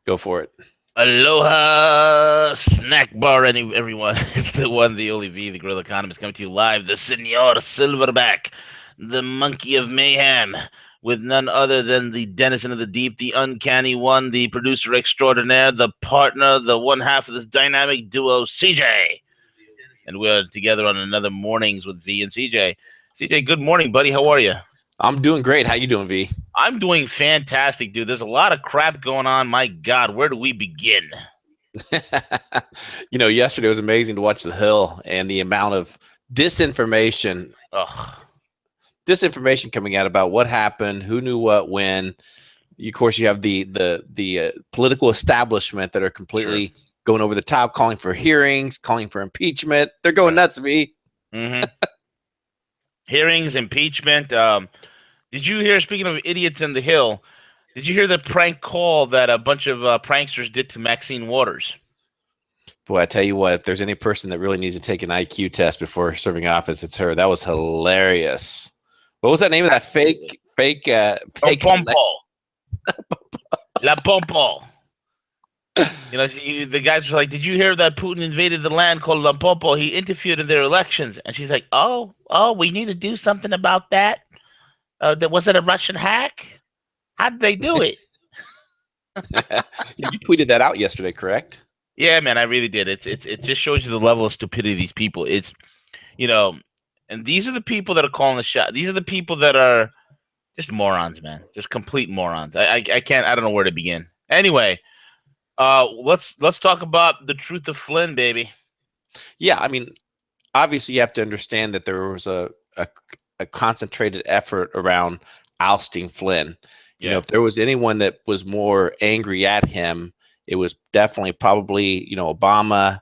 Go for it. Aloha, snack bar, everyone. It's the one, the only V, the Gorilla Economist, coming to you live. The Senor Silverback, the Monkey of Mayhem, with none other than the Denizen of the Deep, the Uncanny One, the producer extraordinaire, the partner, the one half of this dynamic duo, CJ. And we're together on another Mornings with V and CJ. CJ, good morning, buddy. How are you? I'm doing great. How you doing, V? I'm doing fantastic, dude. There's a lot of crap going on. My God, where do we begin? Yesterday was amazing to watch The Hill and the amount of disinformation. Ugh. Disinformation coming out about what happened, who knew what, when. Of course, you have the political establishment that are completely going over the top, calling for hearings, calling for impeachment. They're going nuts, V. Mm-hmm. Hearings, impeachment. Did you hear? Speaking of idiots in the Hill, did you hear the prank call that a bunch of pranksters did to Maxine Waters? Boy, I tell you what, if there's any person that really needs to take an IQ test before serving office, it's her. That was hilarious. What was that name of that fake? Pompo. La Pompo. The guys were like, "Did you hear that Putin invaded the land called La Pompo? He interfered in their elections." And she's like, "Oh, we need to do something about that. Was it a Russian hack? How did they do it?" You tweeted that out yesterday, correct? Yeah, man, I really did. It just shows you the level of stupidity of these people. It's, and these are the people that are calling the shot. These are the people that are just morons, man. Just complete morons. I can't. I don't know where to begin. Anyway, let's talk about the truth of Flynn, baby. Yeah, I mean, obviously you have to understand that there was a concentrated effort around ousting Flynn. Yeah. If there was anyone that was more angry at him, it was definitely probably, Obama,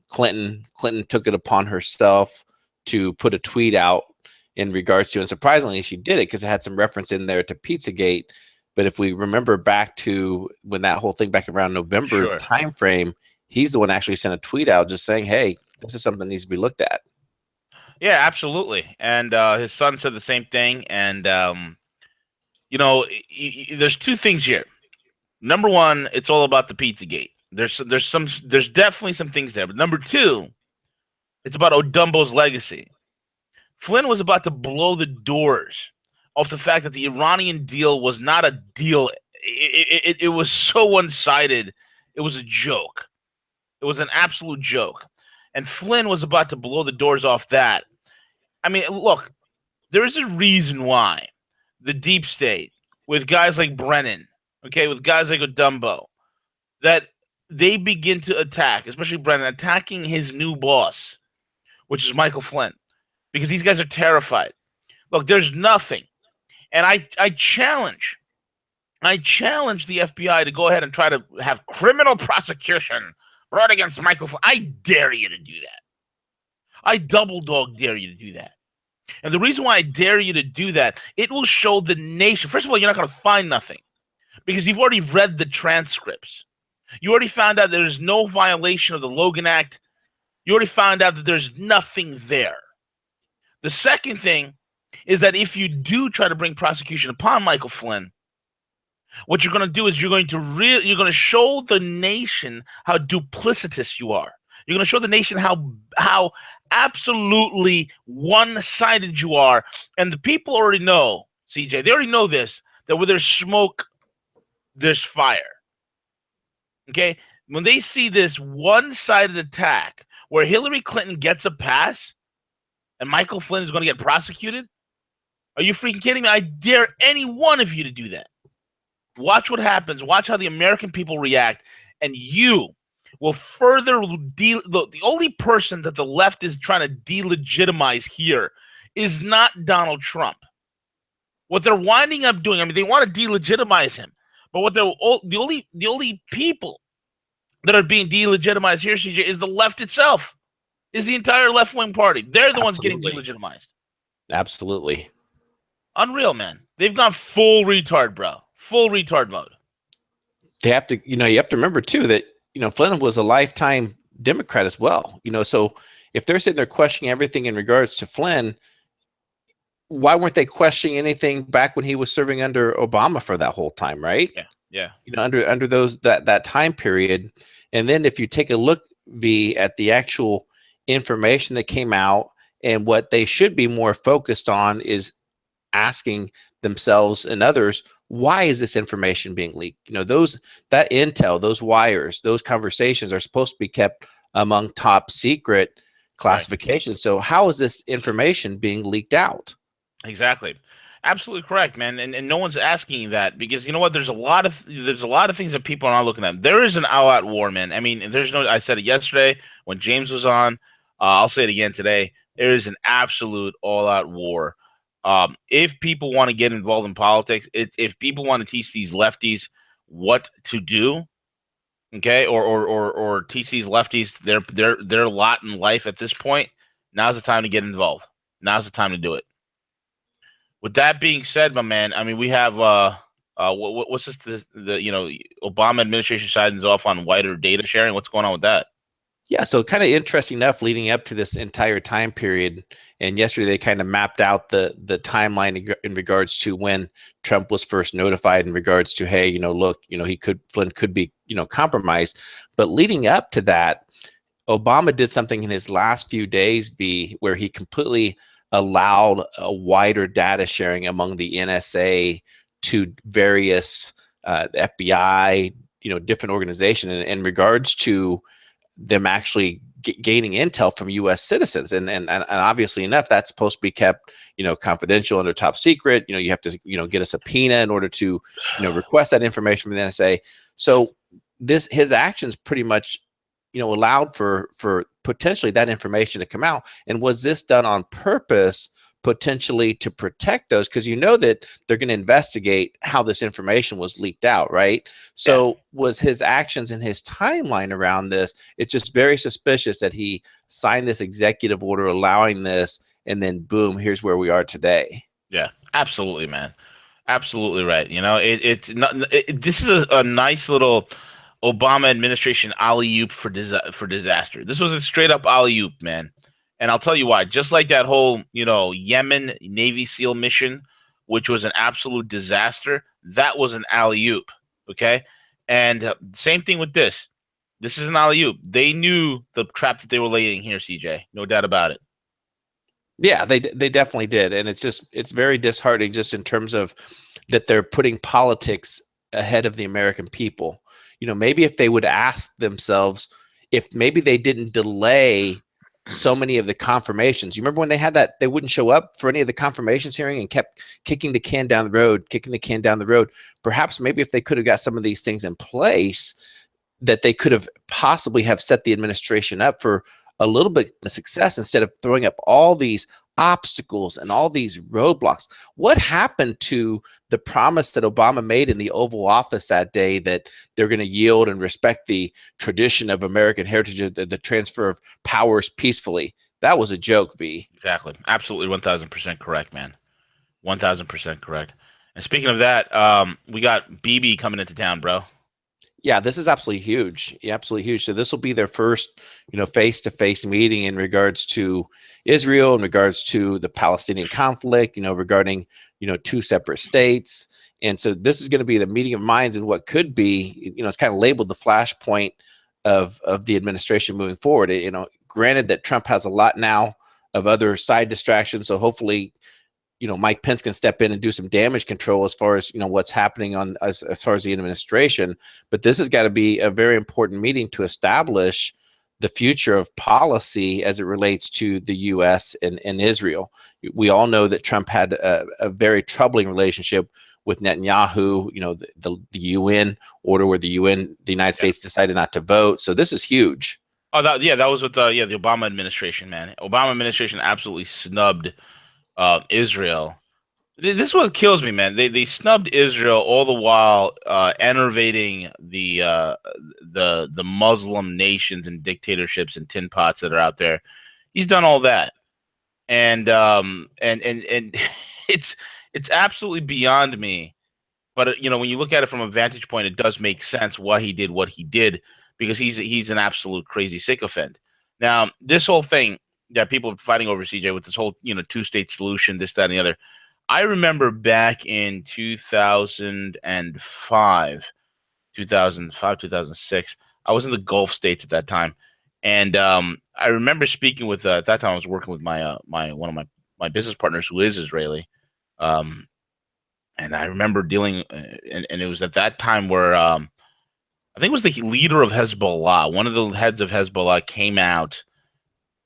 Clinton. Clinton took it upon herself to put a tweet out in regards to, and surprisingly, she did it because it had some reference in there to Pizzagate. But if we remember back to when that whole thing back around November timeframe, he's the one actually sent a tweet out just saying, "Hey, this is something that needs to be looked at." Yeah, absolutely. And his son said the same thing. And there's two things here. Number one, it's all about the Pizzagate. There's definitely some things there. But number two, it's about Odumbo's legacy. Flynn was about to blow the doors off the fact that the Iranian deal was not a deal. It was so one-sided. It was a joke. It was an absolute joke. And Flynn was about to blow the doors off that. I mean, look, there is a reason why the deep state, with guys like Brennan, with guys like Odumbo, that they begin to attack, especially Brennan, attacking his new boss, which is Michael Flynn, because these guys are terrified. Look, there's nothing. And I challenge the FBI to go ahead and try to have criminal prosecution brought against Michael Flynn. I dare you to do that. I double dog dare you to do that. And the reason why I dare you to do that, it will show the nation. First of all, you're not going to find nothing because you've already read the transcripts. You already found out there's no violation of the Logan Act. You already found out that there's nothing there. The second thing is that if you do try to bring prosecution upon Michael Flynn, what you're going to do is you're going to show the nation how duplicitous you are. You're going to show the nation how absolutely one-sided you are. And the people already know, CJ, they already know this, that where there's smoke, there's fire. Okay? When they see this one-sided attack where Hillary Clinton gets a pass and Michael Flynn is going to get prosecuted, are you freaking kidding me? I dare any one of you to do that. Watch what happens. Watch how the American people react, and you will further the only person that the left is trying to delegitimize here is not Donald Trump. What they're winding up doing, I mean, they want to delegitimize him, but what the only people that are being delegitimized here, CJ, is the left itself, is the entire left-wing party. They're the ones getting delegitimized. Absolutely. Unreal, man. They've gone full retard, bro. Full retard mode. They have to, you have to remember too that, Flynn was a lifetime Democrat as well. So if they're sitting there questioning everything in regards to Flynn, why weren't they questioning anything back when he was serving under Obama for that whole time, right? Yeah. under those that time period. And then if you take a look, V, at the actual information that came out, and what they should be more focused on is asking themselves and others, why is this information being leaked? That intel, those wires, those conversations are supposed to be kept among top secret Right. classifications. So how is this information being leaked out? Exactly. Absolutely correct, man. And no one's asking that, because you know what? There's a lot of things that people are not looking at. There is an all-out war, man. I mean, there's no. I said it yesterday when James was on. I'll say it again today. There is an absolute all-out war. If people want to get involved in politics, if people want to teach these lefties what to do, okay, or teach these lefties their lot in life at this point, now's the time to get involved. Now's the time to do it. With that being said, my man, I mean, we have what's this? The Obama administration signs off on wider data sharing. What's going on with that? Yeah, so kind of interesting enough leading up to this entire time period. And yesterday they kind of mapped out the timeline in regards to when Trump was first notified in regards to, hey, look, Flynn could be, compromised. But leading up to that, Obama did something in his last few days, where he completely allowed a wider data sharing among the NSA to various FBI, different organizations in regards to them actually gaining intel from U.S. citizens, and obviously enough, that's supposed to be kept, confidential, under top secret. You have to, get a subpoena in order to, request that information from the NSA. So his actions pretty much, allowed for potentially that information to come out. And was this done on purpose, potentially to protect those? Because that they're going to investigate how this information was leaked out, right? So was his actions and his timeline around this, it's just very suspicious that he signed this executive order allowing this, and then boom, here's where we are today. Yeah, absolutely, man. Absolutely right. This is a nice little Obama administration alley-oop for disaster. This was a straight up alley-oop, man. And I'll tell you why. Just like that whole, Yemen Navy SEAL mission, which was an absolute disaster, that was an alley-oop, okay? And same thing with this. This is an alley-oop. They knew the trap that they were laying here, CJ. No doubt about it. Yeah, they definitely did, and it's very disheartening, just in terms of that they're putting politics ahead of the American people. Maybe if they would ask themselves, if maybe they didn't delay so many of the confirmations. You remember when they had that, they wouldn't show up for any of the confirmations hearing and kept kicking the can down the road. Perhaps maybe if they could have got some of these things in place, that they could have possibly have set the administration up for a little bit of success, instead of throwing up all these obstacles and all these roadblocks. What happened to the promise that Obama made in the Oval Office that day, that they're going to yield and respect the tradition of American heritage, the transfer of powers peacefully? That was a joke, V. Exactly. Absolutely 1000% correct, man. 1000% correct. And speaking of that, we got Bibi coming into town, bro. Yeah, this is absolutely huge. Yeah, absolutely huge. So this will be their first, face-to-face meeting in regards to Israel, in regards to the Palestinian conflict, regarding, two separate states. And so this is going to be the meeting of minds, and what could be, it's kind of labeled the flashpoint of the administration moving forward. Granted that Trump has a lot now of other side distractions, so hopefully, Mike Pence can step in and do some damage control as far as, what's happening as far as the administration. But this has got to be a very important meeting to establish the future of policy as it relates to the U.S. and Israel. We all know that Trump had a very troubling relationship with Netanyahu, the UN order where the United States decided not to vote. So this is huge. Oh, that was with the Obama administration, man. Obama administration absolutely snubbed Israel. This is what kills me, man. They snubbed Israel, all the while enervating the Muslim nations and dictatorships and tin pots that are out there. He's done all that, and it's absolutely beyond me. But when you look at it from a vantage point, it does make sense why he did what he did, because he's an absolute crazy sycophant. Now, this whole thing that people are fighting over, CJ, with this whole two-state solution, this, that, and the other. I remember back in 2005, 2005, 2006. I was in the Gulf states at that time, and I remember speaking with at that time I was working with my one of my business partners who is Israeli, and I remember dealing, and it was at that time where I think it was the leader of Hezbollah, one of the heads of Hezbollah came out,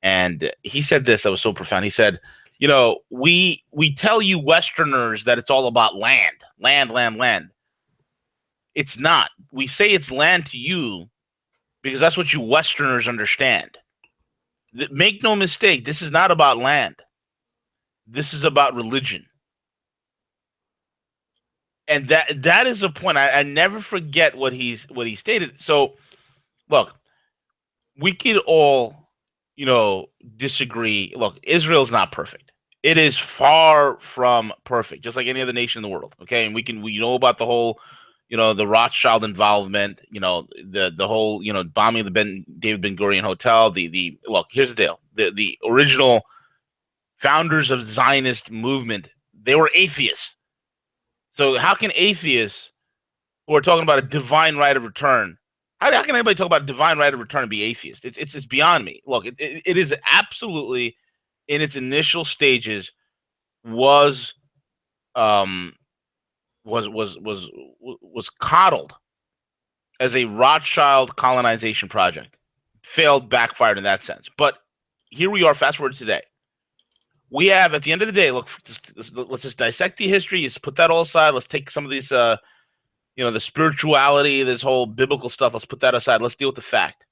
and he said this that was so profound. He said, you know, we tell you Westerners that it's all about land, land, land, land. It's not. We say it's land to you because that's what you Westerners understand. Make no mistake, this is not about land. This is about religion. And that is a point. I never forget what he stated. So, look, we could all, you know, disagree. Look, Israel's not perfect. It is far from perfect, just like any other nation in the world. Okay, and we know about the whole, you know, the Rothschild involvement. You know, the whole, you know, bombing of the David Ben Gurion Hotel. The look, here's the deal. The original founders of Zionist movement, they were atheists. So how can atheists who are talking about a divine right of return? How can anybody talk about divine right of return and be atheist? It's beyond me. Look, it is absolutely in its initial stages was coddled as a Rothschild colonization project. Failed, backfired in that sense. But here we are, fast forward to today. We have, at the end of the day, look, let's just dissect the history. Let's put that all aside. Let's take some of these, you know, the spirituality, this whole biblical stuff. Let's put that aside. Let's deal with the fact.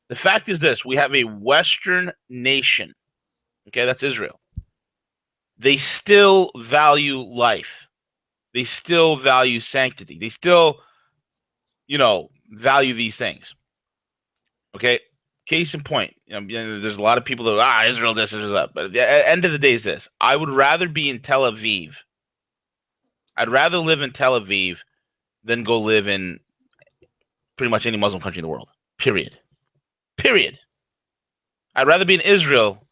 The fact is this: we have a Western nation. Okay, that's Israel. They still value life. They still value sanctity. They still, you know, value these things. Okay. Case in point, you know, there's a lot of people that Israel this, Israel that, but at the end of the day is this: I would rather be in Tel Aviv. I'd rather live in Tel Aviv than go live in pretty much any Muslim country in the world. Period. Period. I'd rather be in Israel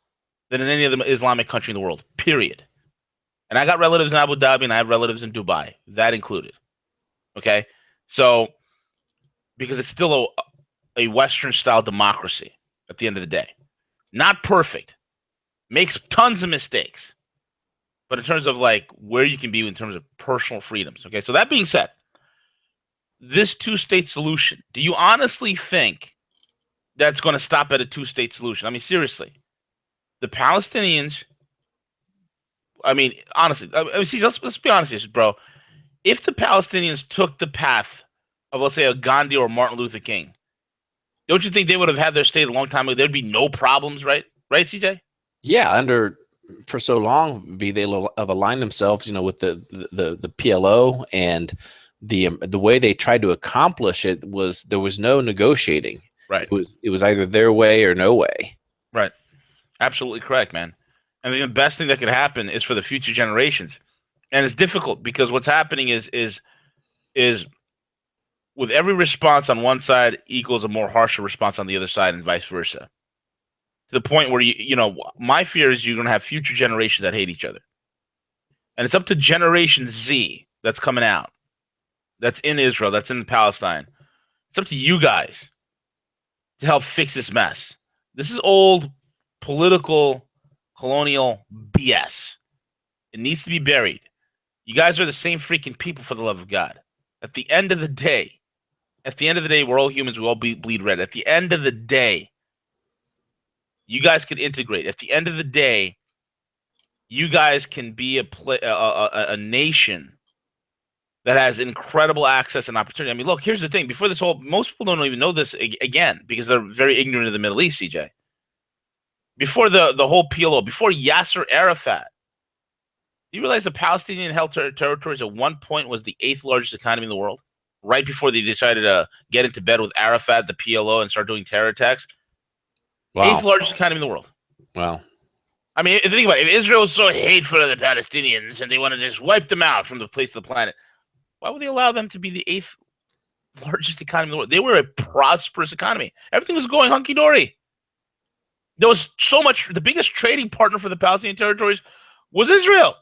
than in any other Islamic country in the world. Period. And I got relatives in Abu Dhabi and I have relatives in Dubai. That included. Okay? So, because it's still a Western-style democracy at the end of the day. Not perfect. Makes tons of mistakes. But in terms of, like, where you can be in terms of personal freedoms. Okay? So that being said, this two-state solution, do you honestly think that's going to stop at a two-state solution? I mean, seriously. The Palestinians, I mean, honestly, see, let's be honest here, bro. If the Palestinians took the path of, let's say, a Gandhi or Martin Luther King, don't you think they would have had their state a long time ago? There'd be no problems, right? Right, CJ? Yeah, for so long, they have aligned themselves, you know, with the PLO, and the way they tried to accomplish it was there was no negotiating. Right. It was either their way or no way. Right. Absolutely correct, man. I mean, the best thing that could happen is for the future generations, and it's difficult because what's happening is with every response on one side equals a more harsher response on the other side, and vice versa. To the point where you know, my fear is you're going to have future generations that hate each other, and it's up to Generation Z that's coming out, that's in Israel, that's in Palestine. It's up to you guys to help fix this mess. This is old political colonial BS. It needs to be buried. You guys are the same freaking people, for the love of God. At the end of the day, we're all humans. We all bleed red. At the end of the day, you guys could integrate. At the end of the day, you guys can be a nation that has incredible access and opportunity. I mean, look, here's the thing. Before this whole, most people don't even know this, again, because they're very ignorant of the Middle East, CJ. Before the whole PLO, before Yasser Arafat, you realize the Palestinian-held territories at one point was the 8th largest economy in the world? Right before they decided to get into bed with Arafat, the PLO, and start doing terror attacks. Wow. 8th largest economy in the world. Wow. I mean, think about it. If Israel was so hateful of the Palestinians and they wanted to just wipe them out from the face of the planet, why would they allow them to be the 8th largest economy in the world? They were a prosperous economy. Everything was going hunky-dory. There was so much. The biggest trading partner for the Palestinian territories was Israel.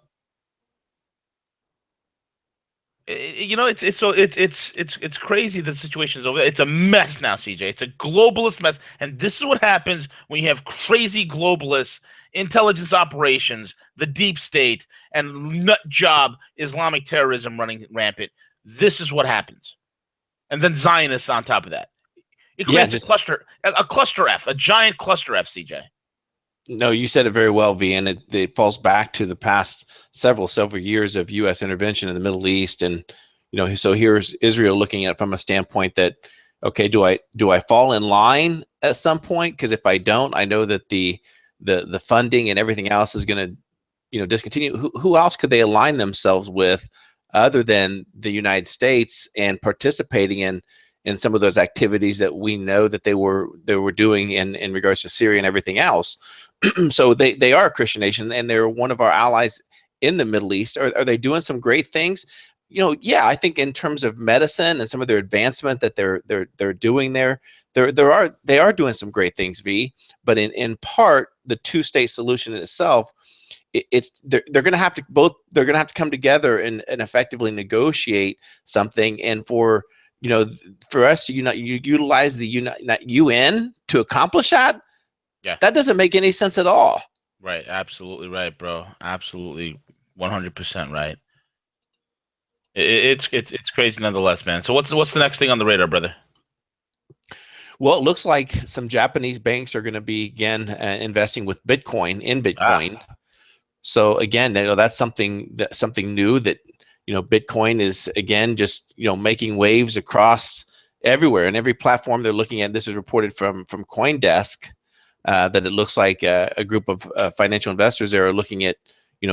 It's crazy the situation is over there. It's a mess now, CJ. It's a globalist mess, and this is what happens when you have crazy globalists, intelligence operations, the deep state, and nut job Islamic terrorism running rampant. This is what happens, and then Zionists on top of that. It Yeah, creates just a cluster F, a giant cluster F, CJ. no, you said it very well, V, and it falls back to the past several years of U.S. intervention in the Middle East, and so here's Israel looking at it from a standpoint that, okay, do I fall in line at some point? Because if I don't, I know that the funding and everything else is going to discontinue. Who else could they align themselves with other than the United States and participating in some of those activities that we know that they were doing in regards to Syria and everything else? So they are a Christian nation, and they're one of our allies in the Middle East. Are they doing some great things? Yeah, I think in terms of medicine and some of their advancement that they're doing there, they are doing some great things, V. But in part, the two-state solution in itself, they're going to have to come together and effectively negotiate something. And for us to utilize the UN to accomplish that, that doesn't make any sense at all. Right, absolutely right, bro. Absolutely, 100% right. It's crazy nonetheless, man. So what's the next thing on the radar, brother? Well, it looks like some Japanese banks are going to be again investing with Bitcoin in Bitcoin. So again, that's something new that Bitcoin is again just making waves across everywhere and every platform they're looking at. This is reported from CoinDesk that it looks like a group of financial investors there are looking at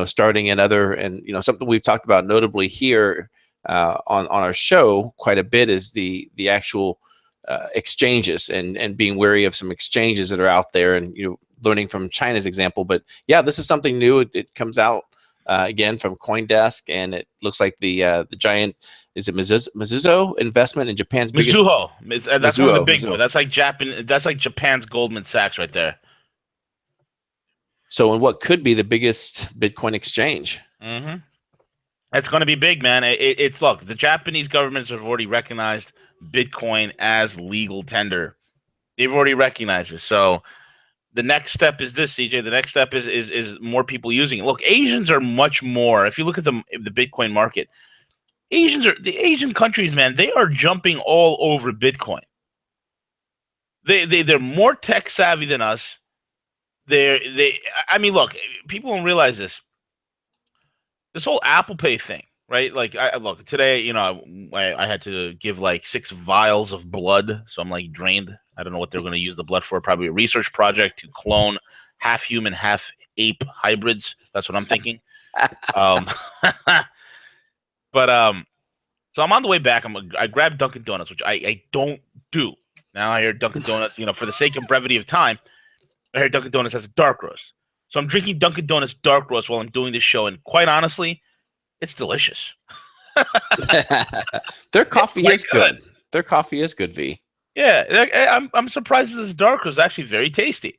starting another, and something we've talked about notably here on our show quite a bit is the actual exchanges and being wary of some exchanges that are out there, and learning from China's example. But yeah, this is something new. It comes out again from CoinDesk, and it looks like the giant, is it Mizuho investment in Japan's biggest. Mizuho. That's one of the big ones. That's like Japan's Goldman Sachs right there. So in what could be the biggest Bitcoin exchange. Mm-hmm. It's going to be big, man. It's look, the Japanese governments have already recognized Bitcoin as legal tender. They've already recognized it. So the next step is this, CJ. The next step is more people using it. Look, Asians are much more. If you look at the Bitcoin market, the Asian countries, man, they are jumping all over Bitcoin. They're more tech savvy than us. I mean, look, people don't realize this. This whole Apple Pay thing, right? Like, look, today, I had to give like 6 vials of blood, so I'm like drained. I don't know what they're going to use the blood for. Probably a research project to clone half human, half ape hybrids. That's what I'm thinking. So I'm on the way back. I grabbed Dunkin' Donuts, which I don't do. Now I hear Dunkin' Donuts, for the sake of brevity of time, I hear Dunkin' Donuts has a dark roast. So I'm drinking Dunkin' Donuts dark roast while I'm doing this show, and quite honestly, it's delicious. Their coffee is good. Their coffee is good, V. Yeah, I'm surprised this dark roast is actually very tasty.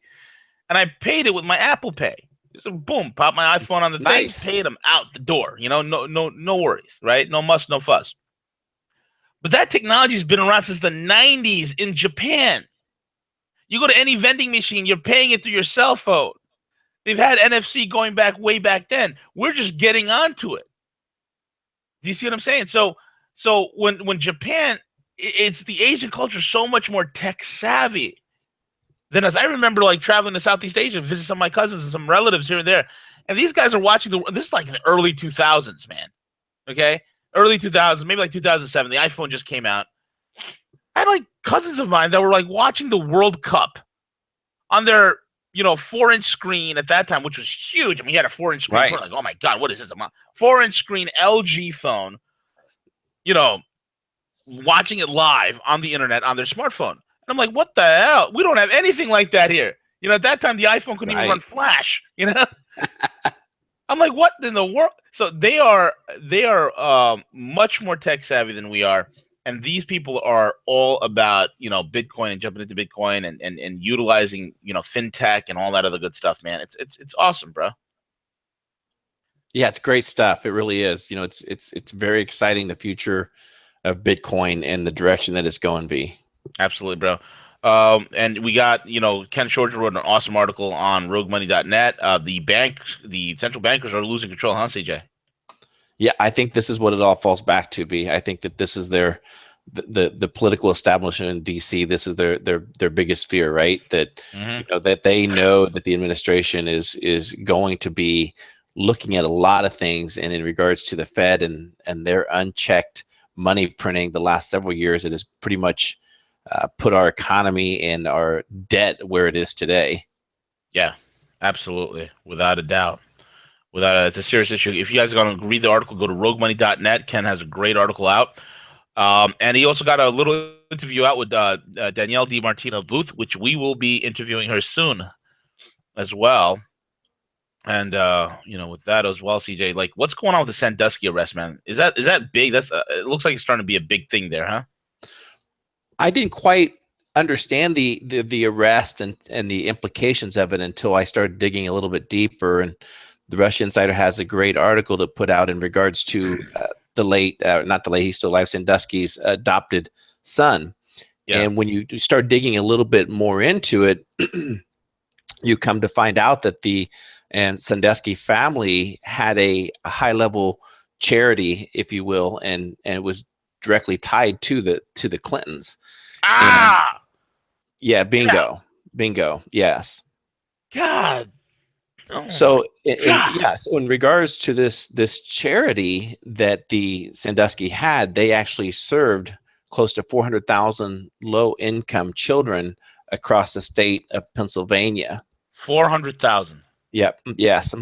And I paid it with my Apple Pay. So boom, pop my iPhone on the thing, paid them out the door. No worries, right? No muss, no fuss. But that technology has been around since the 90s in Japan. You go to any vending machine, you're paying it through your cell phone. They've had NFC going back way back then. We're just getting onto it. Do you see what I'm saying? So when Japan, it's the Asian culture so much more tech savvy than us. I remember like traveling to Southeast Asia, visit some of my cousins and some relatives here and there, and these guys are watching this is like the early 2000s, man. Okay, early 2000s, maybe like 2007. The iPhone just came out. I had like cousins of mine that were like watching the World Cup on their 4-inch screen at that time, which was huge. I mean, he had a 4-inch screen. Right. We're like, oh my God, what is this? A 4-inch screen LG phone, watching it live on the internet on their smartphone. And I'm like, what the hell? We don't have anything like that here. At that time, the iPhone couldn't even run Flash, I'm like, what in the world? So they are much more tech savvy than we are. And these people are all about, Bitcoin and jumping into Bitcoin and utilizing, fintech and all that other good stuff, man. It's awesome, bro. Yeah, it's great stuff. It really is. It's very exciting, the future of Bitcoin and the direction that it's going. V. Absolutely, bro. And we got, Ken Shorter wrote an awesome article on roguemoney.net. The central bankers are losing control, huh, CJ? Yeah, I think this is what it all falls back to. Be I think that this is the political establishment in DC. This is their biggest fear, right? That that they know that the administration is going to be looking at a lot of things, and in regards to the Fed and their unchecked money printing the last several years, it has pretty much put our economy and our debt where it is today. Yeah, absolutely, without a doubt. It's a serious issue. If you guys are going to read the article, go to roguemoney.net. Ken has a great article out. And he also got a little interview out with Danielle DiMartino Booth, which we will be interviewing her soon as well. And with that as well, CJ, like, what's going on with the Sandusky arrest, man? Is that big? It looks like it's starting to be a big thing there, huh? I didn't quite understand the arrest and the implications of it until I started digging a little bit deeper. And the Russia Insider has a great article that put out in regards to the late, not the late, he's still alive, Sandusky's adopted son. Yeah. And when you start digging a little bit more into it, you come to find out that the Sandusky family had a high level charity, if you will, and it was directly tied to the Clintons. Ah, and, yeah, bingo, yes. God. Oh, so in regards to this charity that the Sandusky had, they actually served close to 400,000 low-income children across the state of Pennsylvania. 400,000. Yep. Yes.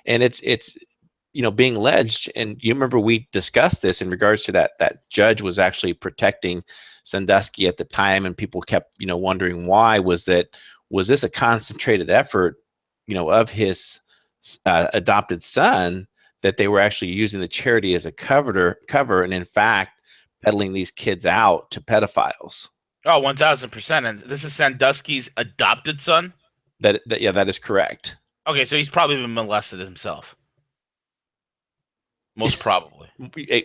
And it's being alleged, and you remember we discussed this in regards to that judge was actually protecting Sandusky at the time, and people kept wondering why was this a concentrated effort of his adopted son, that they were actually using the charity as a cover, and in fact peddling these kids out to pedophiles. Oh, 1,000%. And this is Sandusky's adopted son? That is correct. Okay, so he's probably been molested himself. Most probably.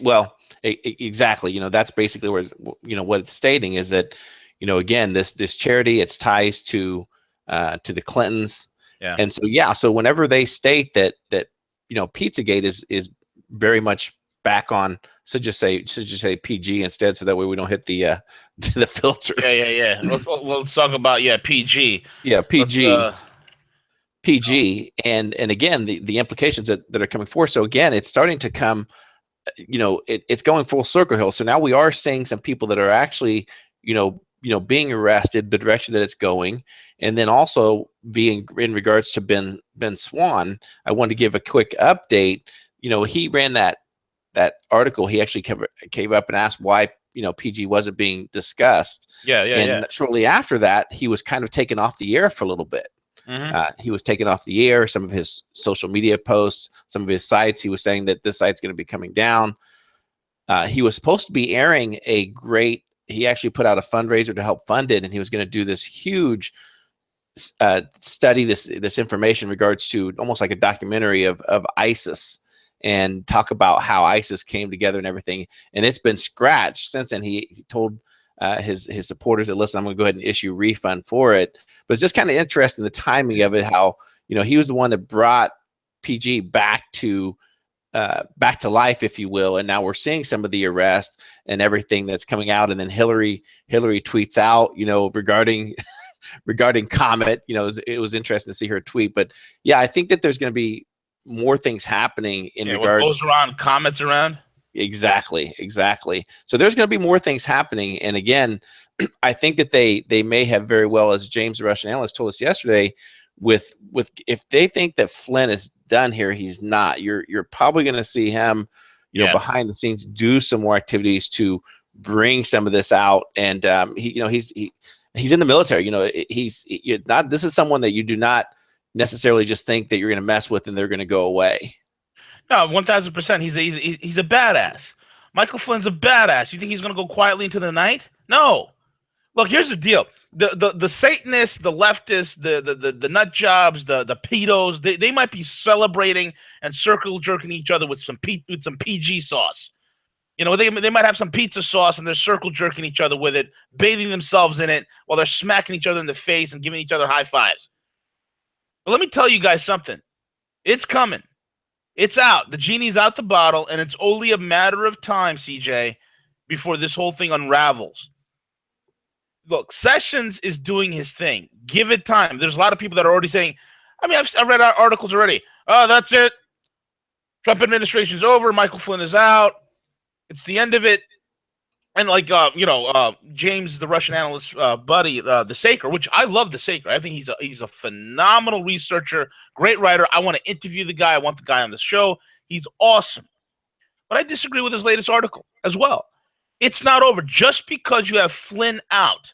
Well, exactly. That's basically where what it's stating is that again, this charity, it's ties to the Clintons. Yeah. And so whenever they state that Pizzagate is very much back on, should just say PG instead, so that way we don't hit the filters. Yeah. Let's talk about PG. Yeah, PG. PG, and again the implications that are coming forth. So again, it's starting to come, it's going full circle here. So now we are seeing some people that are actually being arrested, the direction that it's going, and then also being in regards to Ben Swan. I wanted to give a quick update. He ran that article. He actually came up and asked why PG wasn't being discussed. And shortly after that, he was kind of taken off the air for a little bit. He was taken off the air. Some of his social media posts, some of his sites, he was saying that this site's going to be coming down. He was supposed to be airing he actually put out a fundraiser to help fund it, and he was going to do this huge study, this information in regards to almost like a documentary of ISIS, and talk about how ISIS came together and everything. And it's been scratched since then. He told his supporters that, listen, I'm going to go ahead and issue a refund for it. But it's just kind of interesting, the timing of it, how he was the one that brought PG back to life, if you will, and now we're seeing some of the arrest and everything that's coming out. And then Hillary tweets out regarding Comet. It was interesting to see her tweet. But yeah, I think that there's going to be more things happening in regards. What goes around, Comet's around. Exactly. So there's going to be more things happening. And again, I think that they may have very well, as James, the Russian analyst, told us yesterday, with if they think that Flynn is done here, he's not. You're probably going to see him, behind the scenes, do some more activities to bring some of this out. And he's in the military. This is someone that you do not necessarily just think that you're going to mess with and they're going to go away. No, 1,000%. He's a badass. Michael Flynn's a badass. You think he's going to go quietly into the night? No. Look, here's the deal. the Satanists, the leftists, the nut jobs, the pedos, they might be celebrating and circle jerking each other with some PG sauce. You know, they might have some pizza sauce and they're circle jerking each other with it, bathing themselves in it while they're smacking each other in the face and giving each other high fives. But let me tell you guys something. It's coming. It's out. The genie's out the bottle, and it's only a matter of time, CJ, before this whole thing unravels. Look, Sessions is doing his thing. Give it time. There's a lot of people that are already saying, I mean, I've read articles already. Oh, that's it. Trump administration's over. Michael Flynn is out. It's the end of it. And like, James, the Russian analyst buddy, the Saker, which I love the Saker. I think he's a phenomenal researcher, great writer. I want to interview the guy. I want the guy on the show. He's awesome. But I disagree with his latest article as well. It's not over. Just because you have Flynn out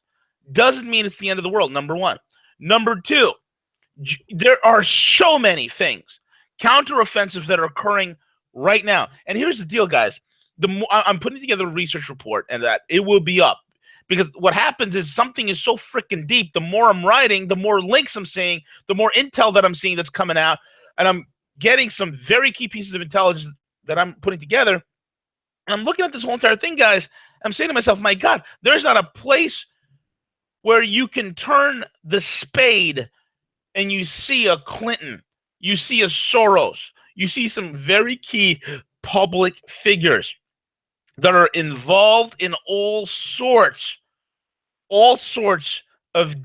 doesn't mean it's the end of the world, number one. Number two, there are so many things, counteroffensives that are occurring right now. And here's the deal, guys. I'm putting together a research report, and that it will be up. Because what happens is something is so freaking deep. The more I'm writing, the more links I'm seeing, the more intel that I'm seeing that's coming out. And I'm getting some very key pieces of intelligence that I'm putting together. And I'm looking at this whole entire thing, guys. I'm saying to myself, my God, there's not a place where you can turn the spade and you see a Clinton, you see a Soros, you see some very key public figures that are involved in all sorts of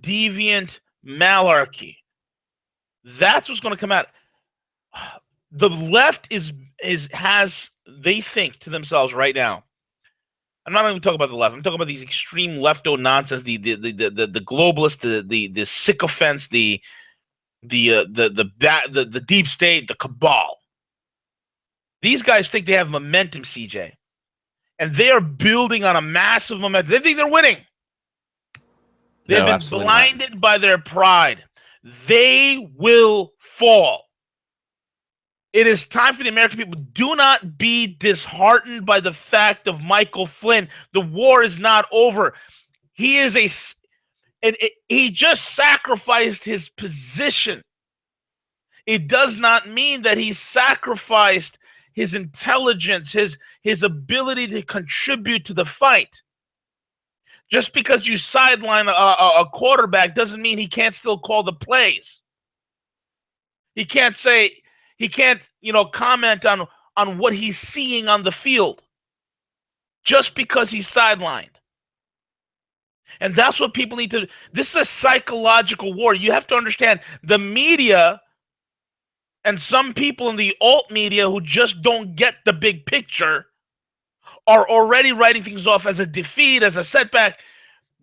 deviant malarkey. That's what's going to come out. The left they think to themselves right now. I'm not even talking about the left. I'm talking about these extreme lefto nonsense, the globalists, the sycophants, the deep state, the cabal. These guys think they have momentum, CJ. And they are building on a massive momentum. They think they're winning. They've been blinded by their pride. They will fall. It is time for the American people. Do not be disheartened by the fact of Michael Flynn. The war is not over. He just sacrificed his position. It does not mean that he sacrificed his intelligence, his ability to contribute to the fight. Just because you sideline a quarterback doesn't mean he can't still call the plays. He can't comment on what he's seeing on the field just because he's sidelined. And that's what people need to. This is a psychological war. You have to understand the media and some people in the alt media who just don't get the big picture are already writing things off as a defeat, as a setback.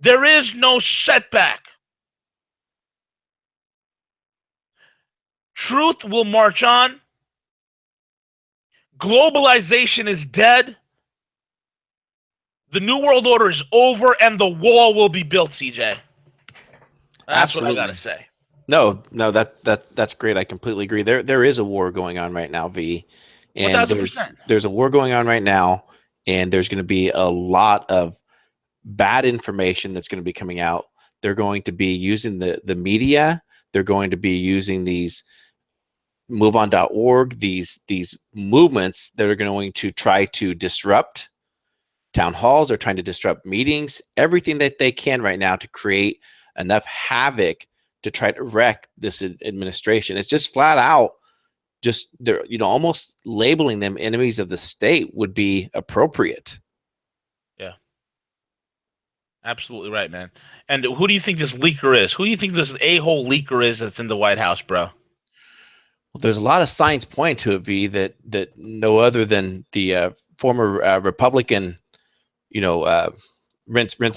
There is no setback. Truth will march on. Globalization is dead. The New World Order is over, and the wall will be built, CJ. That's Absolutely. What I got to say. No, that's great. I completely agree. There is a war going on right now, V. And 1,000%. there's a war going on right now, and there's going to be a lot of bad information that's going to be coming out. They're going to be using the media. They're going to be using these MoveOn.org, these movements that are going to try to disrupt town halls. They're trying to disrupt meetings, everything that they can right now to create enough havoc to try to wreck this administration. It's just flat out, just they're almost labeling them enemies of the state would be appropriate. Yeah, absolutely right, man. And who do you think this leaker is? Who do you think this a-hole leaker is that's in the White House, bro? Well, there's a lot of signs point to it, V, that no other than the former Republican, former Republican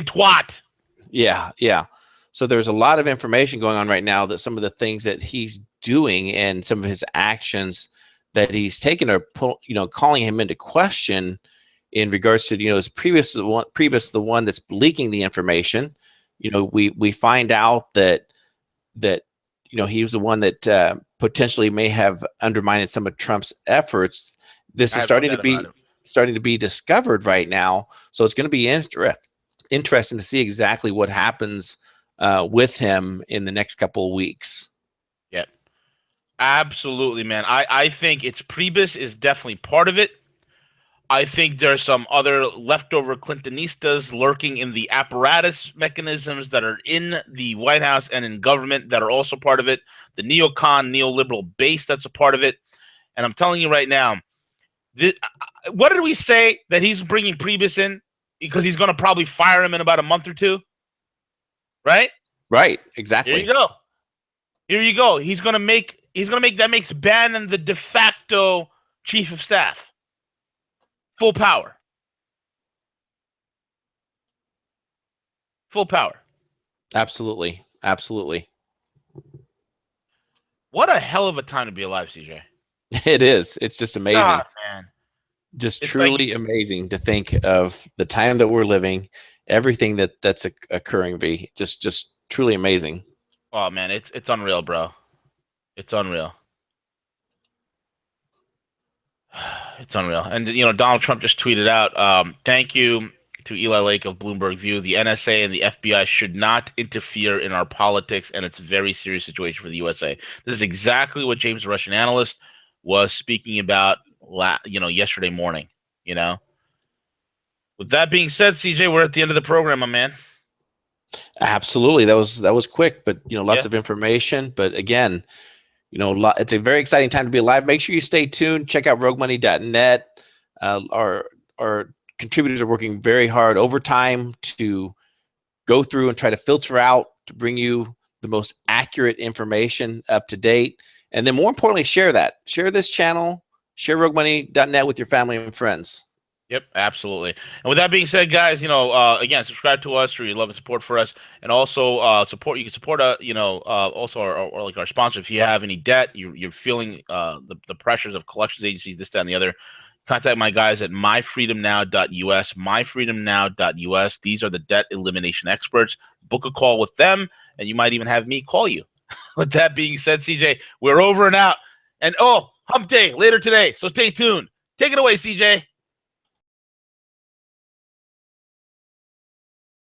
twat. Yeah. So there's a lot of information going on right now that some of the things that he's doing and some of his actions that he's taken are, calling him into question in regards to, his previous the one that's leaking the information. We find out that he was the one that potentially may have undermined some of Trump's efforts. This is starting to be discovered right now. So it's going to be interesting to see exactly what happens with him in the next couple of weeks. Yep. Absolutely, man. I think it's Priebus is definitely part of it. I think there's some other leftover Clintonistas lurking in the apparatus mechanisms that are in the White House and in government that are also part of it. The neocon, neoliberal base that's a part of it. And I'm telling you right now, what did we say that he's bringing Priebus in? Because he's going to probably fire him in about a month or two. Right? Right. Exactly. Here you go. Here you go. He's going to make that makes Bannon the de facto chief of staff. Full power. Full power. Absolutely. Absolutely. What a hell of a time to be alive, CJ. It is. It's just amazing. God, man. Just it's truly amazing to think of the time that we're living, everything that's occurring. Be just truly amazing. Oh man, it's unreal, bro. It's unreal. It's unreal. And Donald Trump just tweeted out, thank you to Eli Lake of Bloomberg View. The NSA and the FBI should not interfere in our politics, and it's a very serious situation for the USA. This is exactly what James, the Russian analyst, was speaking about yesterday morning. With that being said, CJ, we're at the end of the program, my man. Absolutely. That was quick, but lots of information. But again, it's a very exciting time to be alive. Make sure you stay tuned. Check out roguemoney.net. Our contributors are working very hard overtime to go through and try to filter out to bring you the most accurate information up to date. And then more importantly, share that. Share this channel. Share roguemoney.net with your family and friends. Yep, absolutely. And with that being said, guys, again, subscribe to us through your love and support for us, and also support. You can support, also our sponsor. If you have any debt, you're feeling the pressures of collections agencies, this, that, and the other. Contact my guys at myfreedomnow.us. Myfreedomnow.us. These are the debt elimination experts. Book a call with them, and you might even have me call you. With that being said, CJ, we're over and out. And hump day later today, so stay tuned. Take it away, CJ.